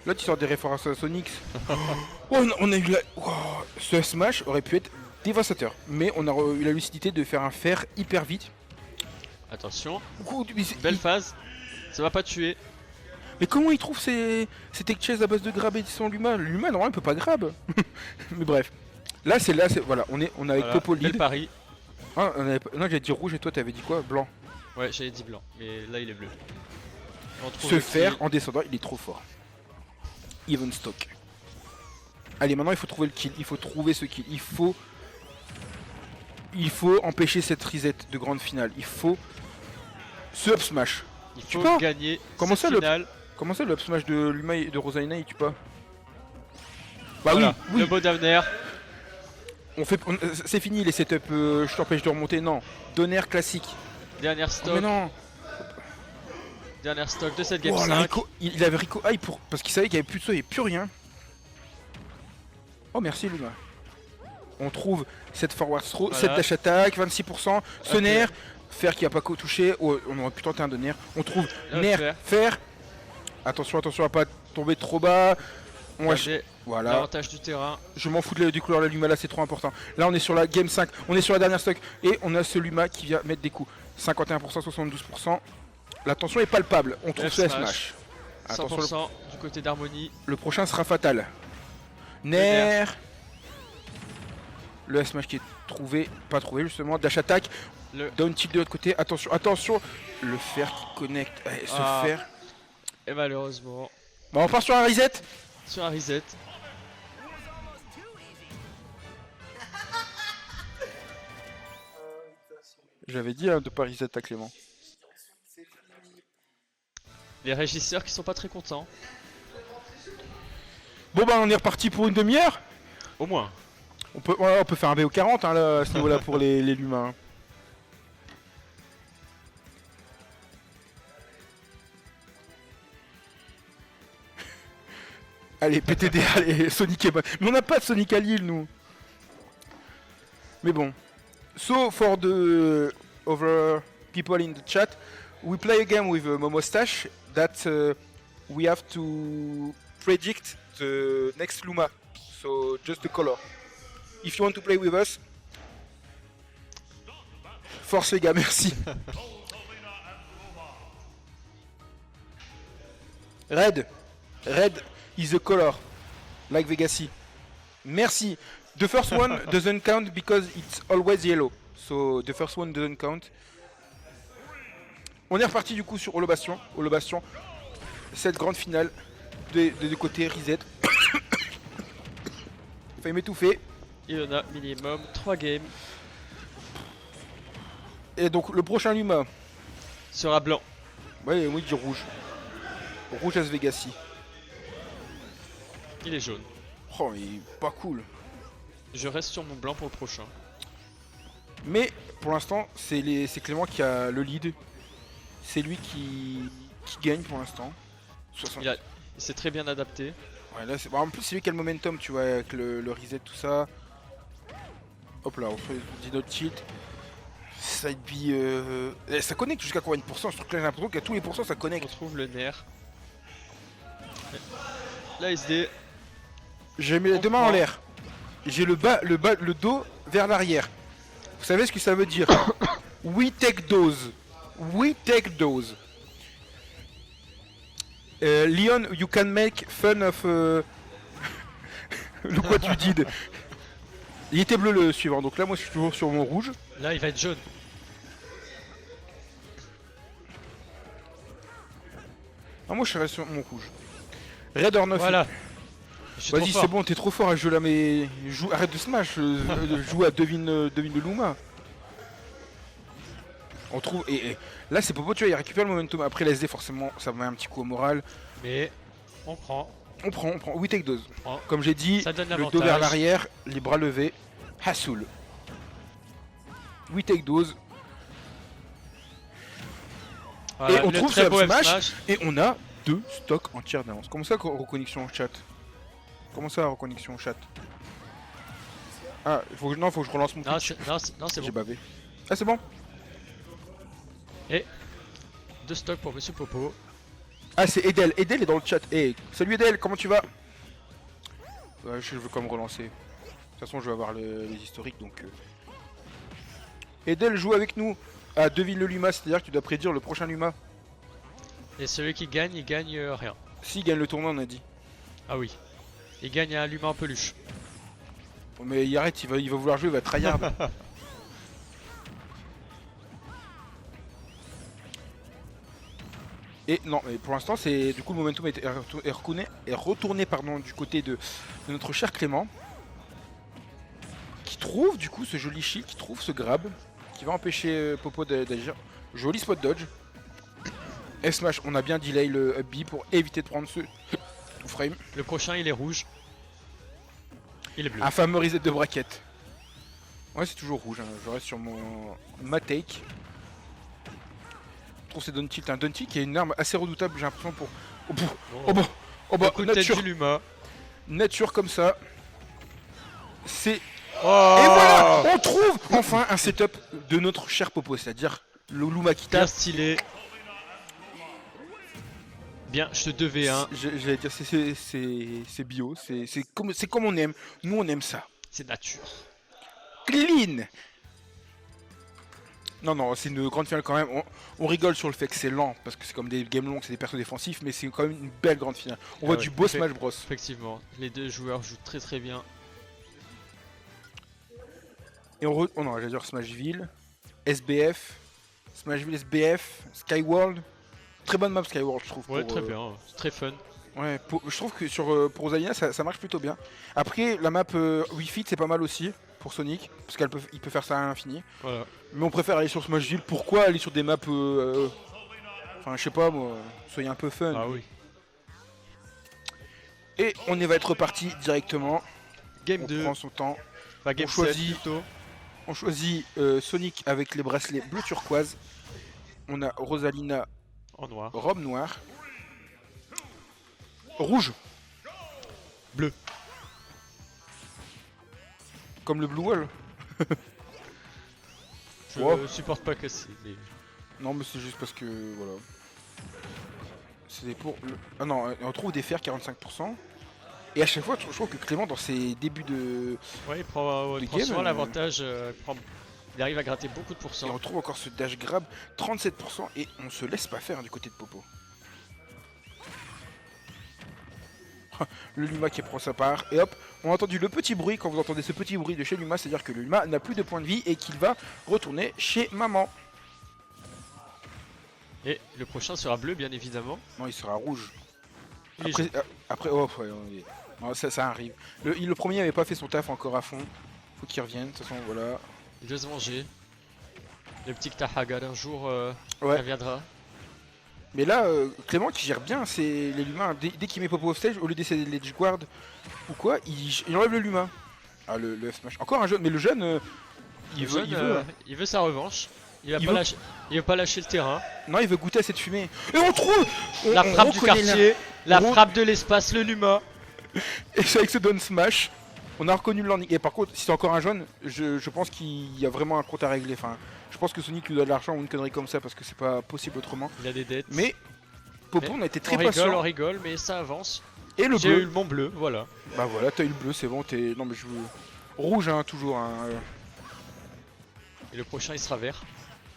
Là, tu sors des références à Sonic. Oh, on a eu la. Oh, ce Smash aurait pu être dévastateur. Mais on a eu la lucidité de faire un fer hyper vite. Attention, Oh, mais, belle phase. Ça va pas tuer. mais comment il trouve ces tech chase à base de grab et son Luma? Luma, normalement, il peut pas grab. Mais bref. Là, c'est voilà, on est avec Voilà, Popo bel lead. pari. Ah, non, j'ai dit rouge et toi, t'avais dit quoi? Blanc. Ouais, j'avais dit blanc, mais là il est bleu. On trouve Ce le fer kill. en descendant, il est trop fort. Even stock. Allez, maintenant il faut trouver le kill. Il faut trouver ce kill. Il faut empêcher cette reset de grande finale. Il faut ce up smash. Il Tu faut pars. gagner. Comment cette ça, le- finale. Comment ça le up smash de Luma et de Rosalina, il tue pas? Bah Voilà, oui, le oui. beau Downer. C'est fini les setups. Je t'empêche de remonter. Non. Donner classique. Dernière Oh, stock. mais non. Dernière stock de cette game Oh, la 5. Rico, il avait Rico High parce qu'il savait qu'il n'y avait plus de saut et plus rien. Oh merci Luma. On trouve cette forward throw, Voilà. cette dash attack, 26%, ce nerf, fer qui a pas touché, oh, on aurait pu tenter un de nerf. On trouve Là, nerf, fer, Attention, attention à pas tomber trop bas. Regardez Voilà. l'avantage du terrain. Je m'en fous du couleur de la Luma là, c'est trop important. Là on est sur la game 5, on est sur la dernière stock et on a ce Luma qui vient mettre des coups. 51%, 72%. La tension est palpable. On trouve ce S-Smash. 100% du côté d'Harmonie. Le prochain sera fatal. Nair. Le S-Smash qui est trouvé, pas trouvé justement. Dash attack. Down tilt de l'autre côté. Attention, attention. Le fer qui connecte. Ce fer. Et malheureusement. Bon, on part sur un reset. Sur un reset. J'avais dit de pas reset à Clément. Les régisseurs qui sont pas très contents. Bon bah on est reparti pour une demi-heure. Au moins. On peut faire un BO40 hein, là, à ce niveau là pour les Luma. Allez, PTD, allez, Sonic est pas. Mais on n'a pas de Sonic à Lille, nous. Mais bon. So, for the other people in the chat, we play a game with Momostache that we have to predict the next Luma. So, just the color. If you want to play with us, force les gars, merci. Red is the color, like Vegasy. Merci. The first one doesn't count because it's always yellow. So the first one doesn't count. On est reparti du coup sur Holobastion. Holobastion, cette grande finale de côté reset. Failli m'étouffer. Il y en a minimum 3 games. Et donc le prochain Luma sera blanc. Ouais, moi je dis rouge. Rouge as Vegasy. Il est jaune. Oh, il est pas cool. Je reste sur mon blanc pour le prochain. Mais pour l'instant, c'est Clément qui a le lead. C'est lui qui gagne pour l'instant. Il s'est très bien adapté. Ouais, là, en plus, c'est lui qui a le momentum, tu vois, avec le reset, tout ça. Hop là, on fait Dino Tilt. Side B. Ça connecte jusqu'à combien de pourcents? Je trouve que là, j'ai l'impression qu'à tous les pourcents, ça On connecte. retrouve le nerf. La SD. J'ai mis les deux mains en l'air. J'ai le dos vers l'arrière. Vous savez ce que ça veut dire? We take those. We take those. Leon, you can make fun of... Look what you did. Il était bleu le suivant, donc là moi je suis toujours sur mon rouge. Là il va être jaune. Ah, moi je serai sur mon rouge. Red or nothing. Voilà. Vas-y, c'est bon, t'es trop fort à ce jeu là, mais arrête de smash, joue à devine le Luma. On trouve. Et là, c'est Popo, tu vois, il récupère le momentum. Après, la SD, forcément, ça met un petit coup au moral. Mais on prend. On prend. We take those. Comme j'ai dit, Ça donne le dos vers l'arrière, les bras levés. Hassoul. We take those. Voilà, et on trouve ce smash. Et on a 2 stocks entières d'avance. Comment ça, reconnexion en chat? Comment ça, reconnexion en chat? Ah, faut que je relance mon Twitch. Non, c'est bon. J'ai bavé. Ah, c'est bon. Et 2 stocks pour Monsieur Popo. Ah, c'est Edel. Edel est dans le chat. Hey, salut Edel, comment tu vas? Ouais, je veux quand même relancer. De toute façon, je vais avoir les historiques, donc... Edel joue avec nous à devine le Luma, c'est-à-dire que tu dois prédire le prochain Luma. Et celui qui gagne, il gagne rien. S'il gagne le tournoi, on a dit. Ah oui. Il gagne un Luma en peluche. Mais il arrête, il va vouloir jouer, il va tryhard. Et non, mais pour l'instant, c'est du coup le momentum est retourné pardon, du côté de notre cher Clément, qui trouve du coup ce joli shield, qui trouve ce grab, qui va empêcher Popo d'agir. Joli spot dodge. S-Smash, on a bien delay le up B pour éviter de prendre ce frame. Le prochain, il est rouge. Il est bleu. Un fameux reset de bracket. Ouais, c'est toujours rouge, hein. Je reste sur ma take. Je trouve c'est Down Tilt. Un Down Tilt qui est une arme assez redoutable, j'ai l'impression pour... Oh bah, nature. Luma. Nature comme ça. C'est... Oh, et voilà, on trouve enfin un setup de notre cher Popo, c'est-à-dire le Luma Kita. bien stylé. Bien, je te devais un. J'allais dire, c'est bio, c'est comme on aime. Nous, on aime ça. C'est nature. Clean. Non, c'est une grande finale quand même. On rigole sur le fait que c'est lent, parce que c'est comme des games longs, c'est des persos défensifs, mais c'est quand même une belle grande finale. On voit ouais, du beau Smash Bros. Effectivement, les deux joueurs jouent très très bien. Et oh non, j'allais dire Smashville, SBF, Smashville SBF, Skyworld. Très bonne map Skyworld, je trouve. Ouais, pour, très bien, c'est très fun. Ouais, je trouve que pour Rosalina, ça marche plutôt bien. Après, la map Wii Fit, c'est pas mal aussi pour Sonic, parce qu'il peut faire ça à l'infini. Voilà. Mais on préfère aller sur Smashville. Pourquoi aller sur des maps enfin, je sais pas moi, soyez un peu fun. Ah oui. Et on va être reparti directement. Game On 2. prend son temps. Enfin, game on choisit- 7 plutôt. On choisit Sonic avec les bracelets bleu turquoise. On a Rosalina En noir. robe noire. Rouge. Bleu. Comme le Blue Wall. Je Wow. supporte pas casser. Mais... Non mais c'est juste parce que voilà. C'est pour le... Ah non, on trouve des fers 45%. Et à chaque fois, je trouve que Clément dans ses débuts de... Ouais, il prend game, souvent l'avantage. Il arrive à gratter beaucoup de Et pourcents. on retrouve encore ce dash grab 37% et on se laisse pas faire du côté de Popo. Le Luma qui prend sa part et hop, on a entendu le petit bruit. Quand vous entendez ce petit bruit de chez Luma, c'est à dire que le Luma n'a plus de points de vie et qu'il va retourner chez maman. Et le prochain sera bleu, bien évidemment. Non, il sera rouge. Il est Après, après oh, ouais, non, ça arrive. Le premier avait pas fait son taf encore à fond. Faut qu'il revienne, de toute façon voilà. Il doit se venger. Le petit Tahaga d'un jour, Ouais. ça viendra. Mais là, Clément qui gère bien, c'est les Lumas. Dès qu'il met Popo off stage, au lieu d'essayer de l'edge guard ou quoi, il enlève le Luma. Ah, le F-Smash. Encore un jeune, mais le jeune, il veut sa revanche. Il Il veut pas lâcher le terrain. Non, il veut goûter à cette fumée. Et on trouve La frappe du reconnaît quartier, la on- frappe de l'espace, le Luma. Et c'est avec ce down smash, on a reconnu le landing. Et par contre, si c'est encore un jaune, je pense qu'il y a vraiment un compte à régler. Enfin, je pense que Sonic lui doit de l'argent ou une connerie comme ça parce que c'est pas possible autrement. Il a des dettes. Mais Popo, Mais on a été très on rigole, patient. on rigole, mais ça avance. Et le J'ai eu bleu. le mon bleu, voilà. Bah voilà, t'as eu le bleu, c'est bon. Non mais je veux rouge, hein, toujours. Hein. Et le prochain, il sera vert.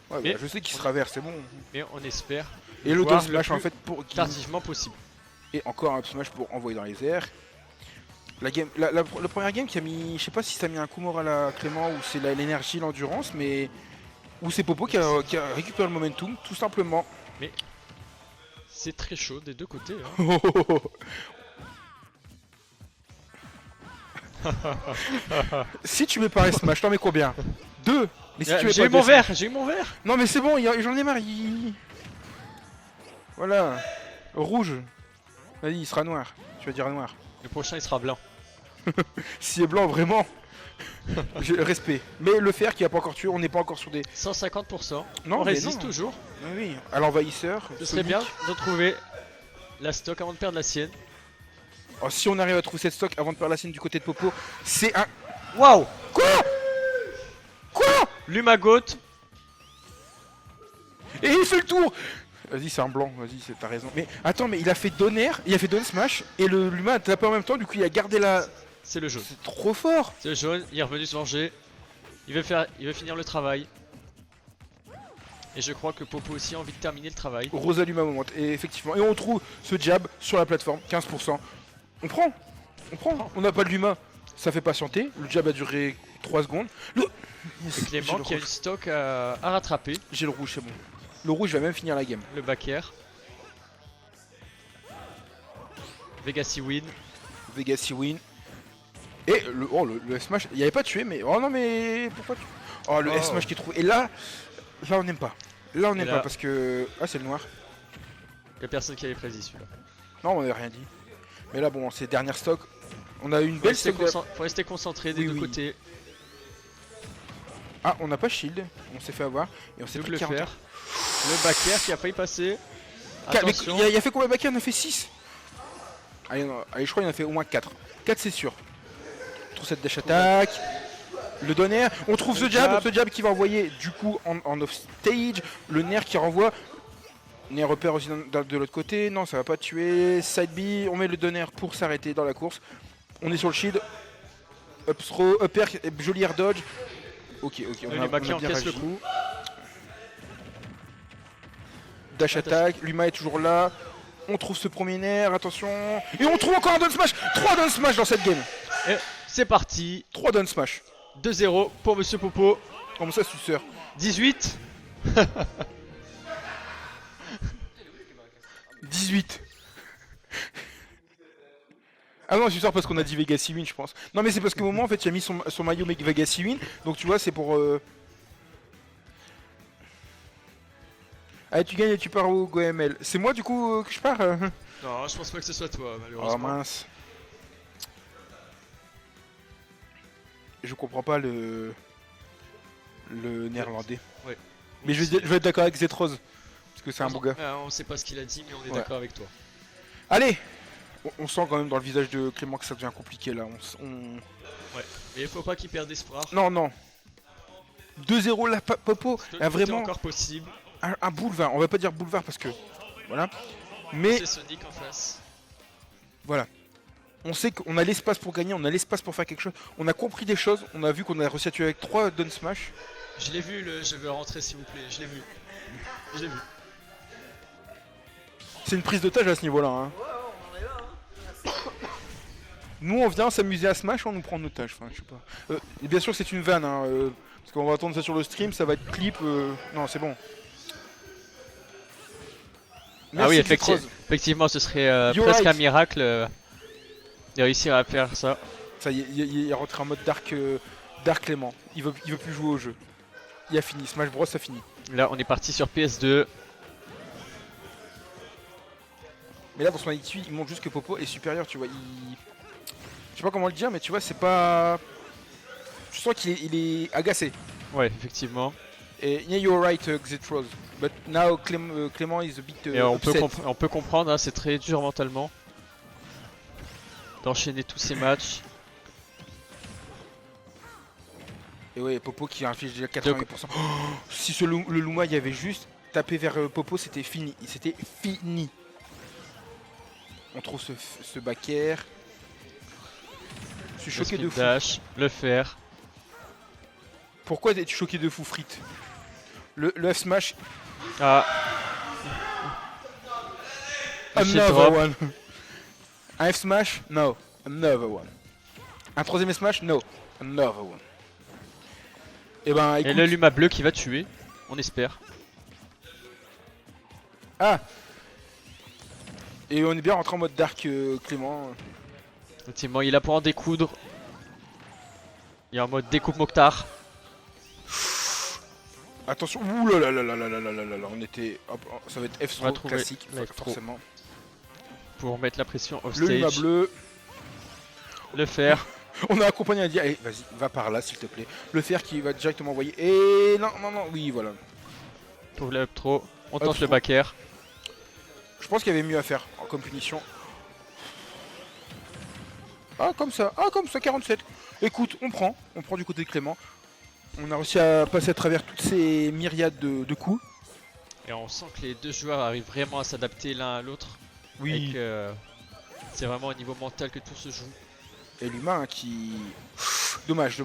Ouais, Mais bah, je sais qu'il sera vert, c'est bon. Mais on espère Et le voir down smash le en plus fait pour tardivement possible. et encore un up smash pour envoyer dans les airs. La première game qui a mis, je sais pas si ça a mis un coup moral à Clément ou c'est l'énergie, l'endurance, mais ou c'est Popo qui a récupéré le momentum, tout simplement. C'est très chaud des deux côtés. Hein. Si tu mets pareil smash, t'en mets combien? 2. Mais si tu mets J'ai pas eu mon deux verre, j'ai eu mon verre. Non mais c'est bon, j'en ai marre. Voilà. Rouge. Vas-y, il sera noir. Tu vas dire noir. Le prochain, il sera blanc. S'il est blanc, vraiment. Respect. Mais le fer qui a pas encore tué, on n'est pas encore sur des... 150%. Non, On mais résiste non. toujours. Oui, à l'envahisseur. Ce serait Sonic. bien de trouver la stock avant de perdre la sienne. Oh, si on arrive à trouver cette stock avant de perdre la sienne du côté de Popo, c'est un... Waouh! Quoi Lumagoat. Et il fait le tour. Vas-y, c'est un blanc, vas-y, t'as raison. Mais attends, mais il a fait Donner, il a fait Don Smash, et le Luma a tapé en même temps, du coup il a gardé la... C'est le jaune. C'est trop fort. C'est le jaune, il est revenu se venger. Il veut finir le travail. Et je crois que Popo aussi a envie de terminer le travail. Rosa Luma moment, et effectivement. Et on trouve ce jab sur la plateforme, 15%. On prend, on n'a pas de Luma. Ça fait patienter, le jab a duré 3 secondes. C'est Clément J'ai qui a le une stock à rattraper. J'ai le rouge, c'est bon. Le rouge va même finir la game. Le back air. Vegassi win. Vegassi win. Et le F-Smash, il n'y avait pas tué, mais... Oh non, mais... Pourquoi tu... Oh, le F-Smash qui est trouvé. Et là on n'aime pas. Là, on n'aime pas parce que... Ah, c'est le noir. Il n'y a personne qui avait prédit celui-là. Non, on n'avait rien dit. Mais là, bon, c'est dernière stock. On a eu une belle stock. Faut rester concentré des Oui, deux oui. côtés. Ah, on n'a pas shield. On s'est fait avoir. Et on s'est pris Double 40. fer. Le back air qui a failli passer. Mais Attention. il a fait combien de back air? Il en a fait 6. Allez, je crois qu'il en a fait au moins 4. 4 c'est sûr. On trouve cette dash attack. Le donner. On trouve Le ce jab qui va envoyer du coup en off stage. Le nerf qui renvoie. Nair repère aussi de l'autre côté. Non, ça va pas tuer. Side B, on met le donner pour s'arrêter dans la course. On est sur le shield. Up throw, up air, joli air dodge. Ok, on a Luma qui bien encaisse le réagi. coup. Dash attack, Luma est toujours là. On trouve ce premier Nair, attention. Et on trouve encore un down smash. 3 down smash dans cette game. Et c'est parti. 3 down smash. 2-0 pour Monsieur Popo. Comment ça, suceur? 18. 18. Ah non, suceur parce qu'on a dit Vegas win, je pense. Non, mais c'est parce qu'au moment, en fait, il a mis son maillot Vegas win. Donc tu vois, c'est pour. Ah, tu gagnes et tu pars au GoML. C'est moi du coup que je pars Non, je pense pas que ce soit toi, Oh malheureusement. mince. Je comprends pas le néerlandais. Ouais. Mais je vais être d'accord avec Zetrose. Parce que c'est un bon gars. On sait pas ce qu'il a dit, mais on est Ouais. d'accord avec toi. Allez, on sent quand même dans le visage de Clément que ça devient compliqué là. Mais il faut pas qu'il perde espoir. Non. 2-0 là, Popo. C'est A vraiment encore possible. un boulevard. On va pas dire boulevard parce que. Voilà. Mais C'est Sonic en face. voilà. On sait qu'on a l'espace pour gagner, on a l'espace pour faire quelque chose. On a compris des choses. On a vu qu'on a réussi à tuer avec 3 down smash. Je l'ai vu, je veux rentrer s'il vous plaît. Je l'ai vu. Je l'ai vu. C'est une prise d'otage à ce niveau-là. Hein. Nous, on vient s'amuser à Smash, on nous prend en otage. Enfin, je sais pas. Et bien sûr, c'est une vanne. Hein, parce qu'on va attendre ça sur le stream, ça va être clip. Non, c'est bon. Ah oui, Merci, Zetrose. effectivement, ce serait You're presque right. un miracle de réussir à faire ça. Ça y est, il est rentré en mode Dark Clément. Il veut plus jouer au jeu. Il a fini. Smash Bros, ça finit. Là, on est parti sur PS2. Mais là, dans son attitude, il montre juste que Popo est supérieur, tu vois. Je sais pas comment le dire, mais tu vois, c'est pas. Je sens qu'il est agacé. Ouais, effectivement. Et yeah, you're right, Zetrose. But now Clément is a bit Et on upset. peut comprendre, hein, c'est très dur mentalement d'enchaîner tous ces matchs. Et ouais, Popo qui inflige déjà 80%. Oh, si le Luma y avait juste tapé vers Popo, c'était fini. C'était fini. On trouve ce back air. Je suis choqué de fou. Dash, le fer. Pourquoi es-tu choqué de fou, Frites? Le F smash. Ah, le shield Another drop. one. Un F smash? No. Another one. Un troisième smash? No. Another one. Et ben écoute. Et le Luma bleu qui va tuer, on espère. Ah. Et on est bien rentré en mode Dark Clément. Effectivement, il a pour en découdre. Il est en mode découpe Mokhtar. Attention, ouh là là là là là là là là là, on était, hop, ça va être On va F-throw trouver classique, le F-throw. forcément. Pour mettre la pression off Le Luma stage. bleu, Le fer. on a accompagné à dire, allez, vas-y, va par là s'il te plaît. Le fer qui va directement envoyer, et non, oui, voilà. Trouve le up throw. On tente Up le throw. back air. Je pense qu'il y avait mieux à faire comme punition. Ah, comme ça, 47. Écoute, on prend du côté de Clément. On a réussi à passer à travers toutes ces myriades de coups. Et on sent que les deux joueurs arrivent vraiment à s'adapter l'un à l'autre. Et que c'est vraiment au niveau mental que tout se joue. Et l'humain qui... Dommage.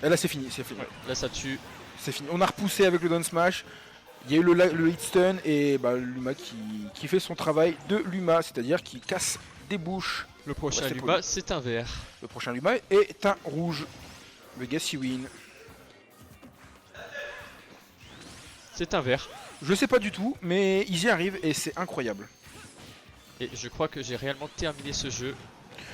Et là c'est fini, Ouais, là ça tue. C'est fini. On a repoussé avec le down smash. Il y a eu le hit stun et bah, Luma qui fait son travail de Luma, c'est-à-dire qui casse des bouches. Le prochain Ouais, c'est Luma, poli. c'est un vert. Le prochain Luma est un rouge. Vegas win. C'est un vert. Je sais pas du tout, mais ils y arrivent et c'est incroyable. Et je crois que j'ai réellement terminé ce jeu.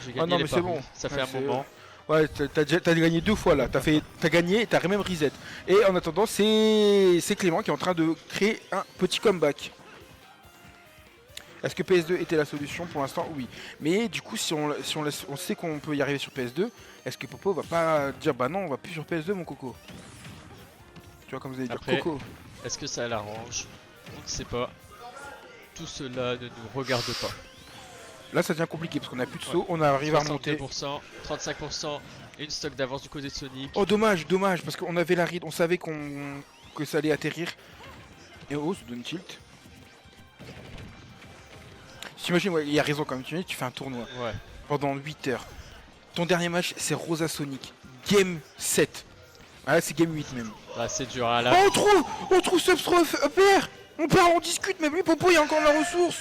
J'ai gagné Ah non, les mais c'est paris. bon. Ça fait Ouais, un c'est- moment. Ouais, t'as gagné 2 fois là. T'as gagné et t'as même reset. Et en attendant, c'est Clément qui est en train de créer un petit comeback. Est-ce que PS2 était la solution? Pour l'instant, oui. Mais du coup, si on sait qu'on peut y arriver sur PS2, est-ce que Popo va pas dire bah non, on va plus sur PS2, mon coco? Tu vois, comme vous allez dire Après, coco. Est-ce que ça l'arrange? On ne sait pas. Tout cela ne nous regarde pas. Là, ça devient compliqué parce qu'on a plus de saut, on arrive à remonter. 62%, 35% et une stock d'avance du côté de Sonic. Oh, dommage, parce qu'on avait la ride, on savait que ça allait atterrir. Et oh, c'est donne tilt. T'imagines, ouais, il a raison quand même, tu fais un tournoi Ouais. pendant 8 heures. Ton dernier match, c'est Rosa Sonic. Game 7. Ah là, c'est game 8 même. Là, c'est dur. Hein, là. Oh, on trouve Substro EPR. On parle, on discute, mais lui, Popo, il a encore de la ressource.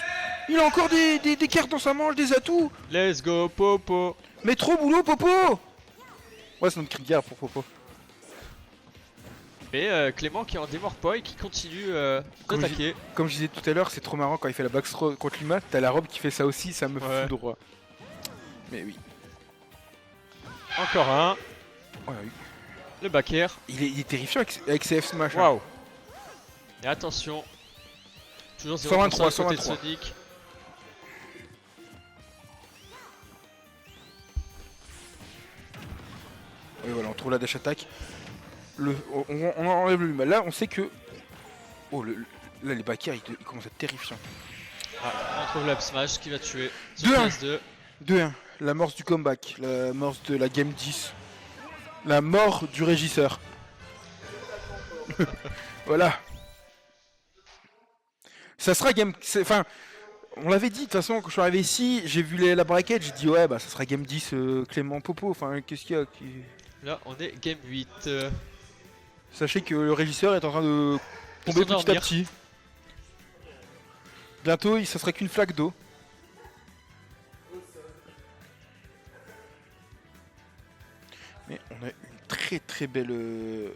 Il a encore des cartes dans sa manche, des atouts. Let's go, Popo. Mais trop boulot, Popo. Ouais, c'est notre cri de guerre pour Popo. Mais Clément qui est en démord point et qui continue d'attaquer. Comme je disais tout à l'heure, c'est trop marrant quand il fait la backstroke contre Luma. T'as la robe qui fait ça aussi, ça me fout droit. Mais oui. Encore un. Ouais, oui. Le back air. Il est terrifiant avec ses F smash. Waouh. Et attention. Toujours 0% 123, à côté de 123. Sonic. Oui, voilà, on trouve la dash attack. On enlève le Luma. Là, on sait que. Oh, là, les back air, ils commencent à être terrifiants. Ah, on trouve l'up smash qui va tuer. 2-1. 2-1. L'amorce du comeback. L'amorce de la game 10. La mort du régisseur. Voilà. Ça sera game. Enfin, on l'avait dit de toute façon quand je suis arrivé ici, j'ai vu la braquette, j'ai dit ouais bah ça sera game 10 Clément Popo. Enfin qu'est-ce qu'il y a Là on est game 8. Sachez que le régisseur est en train de tomber petit à petit. Bientôt ça sera qu'une flaque d'eau. Mais on a une très belle.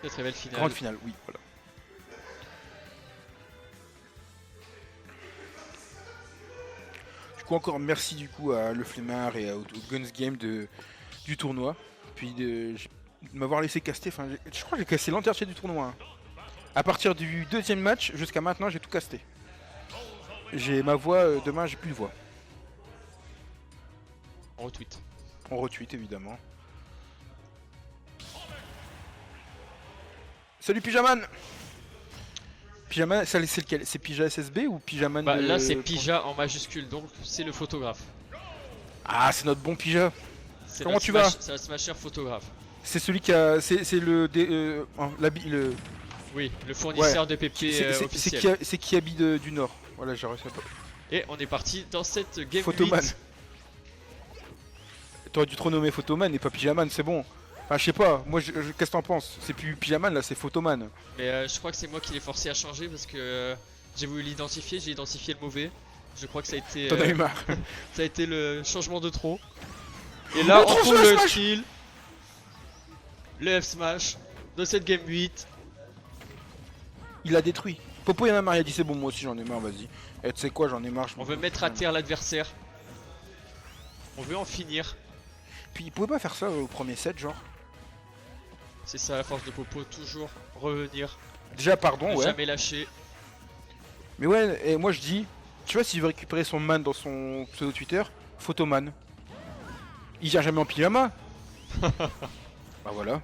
Très belle finale. Grande finale, oui, voilà. Du coup, encore merci du coup à Le Flemmard et au Guns Game du tournoi. Puis de m'avoir laissé caster. Enfin, je crois que j'ai cassé l'entièreté du tournoi. Hein. À partir du deuxième match jusqu'à maintenant, j'ai tout casté. J'ai ma voix, demain, j'ai plus de voix. On retweet. On retweet évidemment. Salut Pyjaman. Pyjaman, c'est lequel? C'est Pija SSB ou Pyjaman bah, là c'est Pija en majuscule, donc c'est le photographe. Ah, c'est notre bon Pija. Comment tu vas? C'est le smasher photographe. C'est celui qui a... C'est le... Oui, le fournisseur de PP officiel. C'est Kiabi du Nord. Voilà, j'ai réussi à pas... Et on est parti dans cette game Photoman. 8. T'aurais dû te renommer Photoman et pas Pyjaman, c'est bon. Enfin, je sais pas, moi, qu'est-ce que t'en penses? C'est plus Pyjaman, là, c'est Photoman. Mais je crois que c'est moi qui l'ai forcé à changer parce que j'ai voulu l'identifier, j'ai identifié le mauvais. Je crois que ça a été... T'en as eu marre. Ça a été le changement de trop. Et là, on trouve le kill. Le F smash de cette game 8. Il a détruit. Popo, il en a marre, il a dit c'est bon, moi aussi j'en ai marre, vas-y. Et tu sais quoi, j'en ai marre. On veut mettre à terre l'adversaire. On veut en finir. Puis il pouvait pas faire ça au premier set, genre. C'est ça la force de Popo, toujours revenir. Déjà, pardon, ouais. Jamais lâcher. Mais ouais, et moi je dis, tu vois, s'il veut récupérer son man dans son pseudo Twitter, Photoman. Il vient jamais en pyjama. Bah voilà.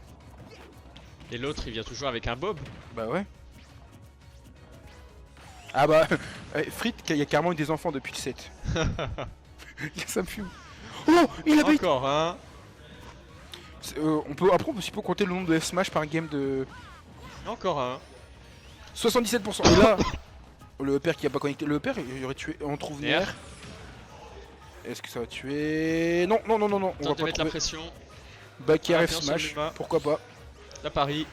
Et l'autre, il vient toujours avec un bob. Bah ouais. Ah bah, Frit, il y a carrément eu des enfants depuis le 7. Ça me fume. Oh, il a bait. Encore un. Après, on peut aussi compter le nombre de F-Smash par game de... Encore un. 77%. Et là, le père qui a pas connecté. Le père, il aurait tué. On trouve Nair. Est-ce que ça va tuer? Non, non, non, non, non. On va de pas mettre trouver. la pression. Back air Ah, F bien Smash. sûr, Luma. Pourquoi pas? La Paris.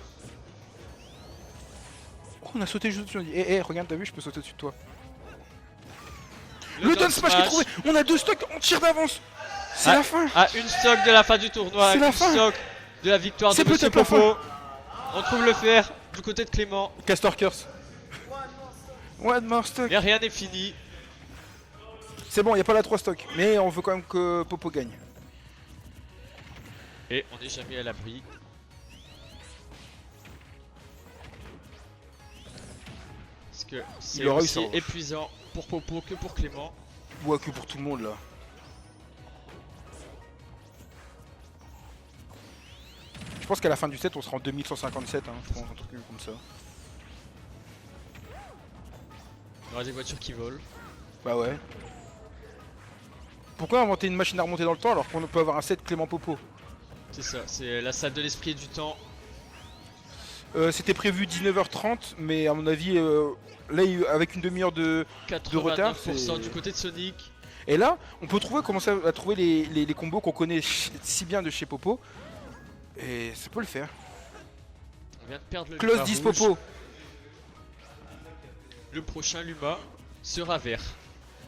Oh, on a sauté juste dessus. Eh, regarde, t'as vu, je peux sauter dessus de toi. Le Le down smash qui est trouvé. On a 2 stocks, on tire d'avance. C'est la fin. À une stock de la fin du tournoi. C'est la une fin. stock de la victoire de C'est Monsieur peut-être la Popo. On trouve le fer du côté de Clément. Castor Curse. One more stock. Mais rien n'est fini. C'est bon, y a pas la 3 stocks. Mais on veut quand même que Popo gagne. Et on n'est jamais à l'abri. Parce que c'est aussi épuisant pour Popo que pour Clément. Ouais, que pour tout le monde là. Je pense qu'à la fin du set, on sera en 2157, hein, je pense, un truc comme ça. Il y aura des voitures qui volent. Bah ouais. Pourquoi inventer une machine à remonter dans le temps alors qu'on peut avoir un set Clément Popo? C'est ça, c'est la salle de l'esprit et du temps. C'était prévu 19h30, mais à mon avis, là, avec une demi-heure de retard, 89% du côté de Sonic. Et là, on peut commencer à trouver les combos qu'on connaît si bien de chez Popo. Et ça peut le faire. On vient de perdre le Close Luma 10 rouge. Popo. Le prochain Luma sera vert.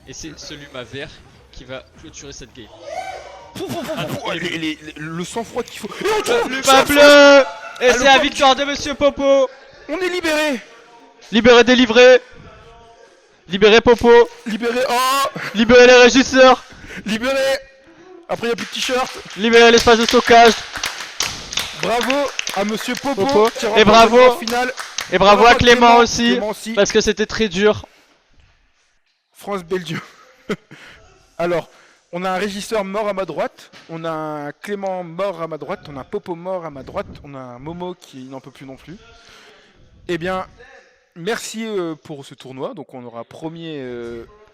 Et c'est ce Luma vert qui va clôturer cette game. Le sang-froid qu'il faut. Et on trouve Luma bleu. Et c'est la victoire de Monsieur Popo. On est libéré. Libéré, délivré. Libéré Popo. Libéré. Oh. Libéré les régisseurs. Libéré. Après, il n'y a plus de t-shirt. Libéré l'espace de stockage. Bravo à Monsieur Popo. Et bravo. Finale. Et bravo à Clément aussi. Clément aussi. Parce que c'était très dur. France-Belgium. Alors, on a un régisseur mort à ma droite, on a un Clément mort à ma droite, on a un Popo mort à ma droite, on a un Momo qui n'en peut plus non plus. Eh bien, merci pour ce tournoi. Donc on aura premier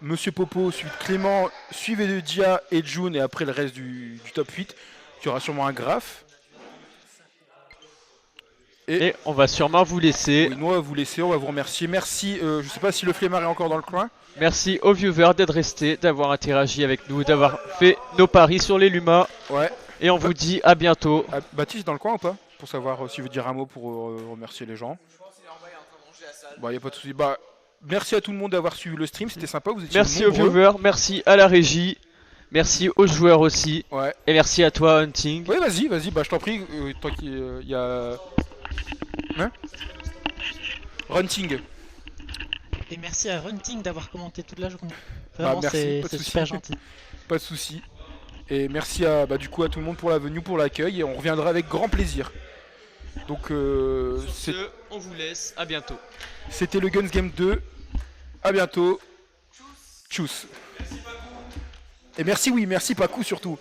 Monsieur Popo, suivi de Clément, suivi de Dia et June, et après le reste du top 8. Il y aura sûrement un graphe. Et on va sûrement vous laisser. Oui, nous on va vous laisser, on va vous remercier. Merci, je sais pas si le flemmard est encore dans le coin. Merci aux viewers d'être restés, d'avoir interagi avec nous, d'avoir fait nos paris sur les Luma. Ouais. Et on vous dit à bientôt. Baptiste dans le coin ou pas? Pour savoir s'il veut dire un mot pour remercier les gens. Je pense qu'il est en bas, il est en train de manger la salle. Bah y a pas de soucis. Bah merci à tout le monde d'avoir suivi le stream, c'était sympa, vous étiez Merci nombreux. aux viewers, merci à la régie, merci aux joueurs aussi. Ouais. Et merci à toi Hunting. Oui vas-y, bah je t'en prie, tant qu'il y a... Hein Runting. Et merci à Runting d'avoir commenté toute la journée. Vraiment, merci, c'est super gentil. Pas de soucis. Et merci à, du coup, à tout le monde pour la venue, pour l'accueil, et on reviendra avec grand plaisir. Donc, Sur ce, on vous laisse, à bientôt. C'était le Guns Game 2. À bientôt. Tchuss. Et merci Pacou surtout.